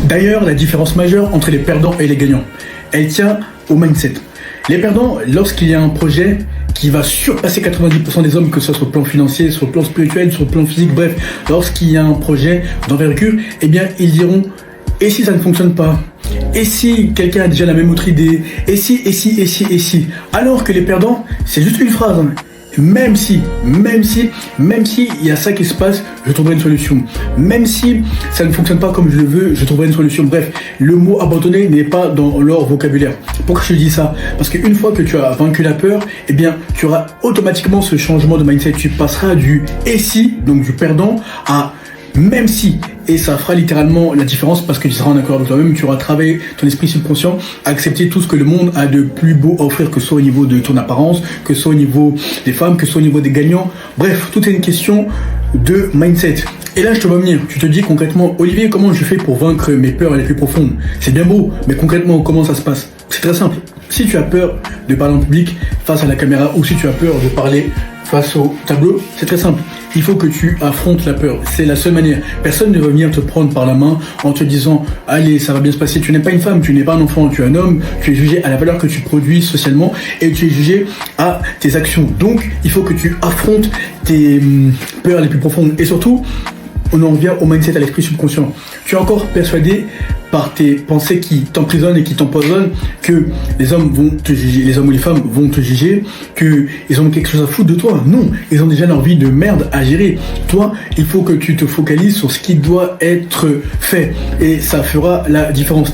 D'ailleurs, la différence majeure entre les perdants et les gagnants, elle tient au mindset. Les perdants, lorsqu'il y a un projet qui va surpasser 90% des hommes, que ce soit sur le plan financier, sur le plan spirituel, sur le plan physique, bref, lorsqu'il y a un projet d'envergure, eh bien, ils diront « et si ça ne fonctionne pas ? Et si quelqu'un a déjà la même autre idée ? Et si ?» Alors que les perdants, c'est juste une phrase, hein. Même si il y a ça qui se passe, je trouverai une solution. Même si ça ne fonctionne pas comme je le veux, je trouverai une solution. Bref, le mot abandonner n'est pas dans leur vocabulaire. Pourquoi je te dis ça ? Parce qu'une fois que tu as vaincu la peur, eh bien, tu auras automatiquement ce changement de mindset. Tu passeras du et si, donc du perdant, à même si, et ça fera littéralement la différence parce que tu seras en accord avec toi-même, tu auras travaillé ton esprit subconscient à accepter tout ce que le monde a de plus beau à offrir, que ce soit au niveau de ton apparence, que ce soit au niveau des femmes, que ce soit au niveau des gagnants. Bref, tout est une question de mindset. Et là, je te vois venir. Tu te dis concrètement, Olivier, comment je fais pour vaincre mes peurs les plus profondes ? C'est bien beau, mais concrètement, comment ça se passe ? C'est très simple. Si tu as peur de parler en public face à la caméra ou si tu as peur de parler face au tableau, c'est très simple. Il faut que tu affrontes la peur. C'est la seule manière. Personne ne va venir te prendre par la main en te disant « Allez, ça va bien se passer ». Tu n'es pas une femme, tu n'es pas un enfant, tu es un homme. Tu es jugé à la valeur que tu produis socialement et tu es jugé à tes actions. Donc, il faut que tu affrontes tes peurs les plus profondes. Et surtout, on en revient au mindset, à l'esprit subconscient. Tu es encore persuadé par tes pensées qui t'emprisonnent et qui t'empoisonnent que les hommes vont te juger, les hommes ou les femmes vont te juger, qu'ils ont quelque chose à foutre de toi. Non, ils ont déjà leur vie de merde à gérer. Toi, il faut que tu te focalises sur ce qui doit être fait et ça fera la différence.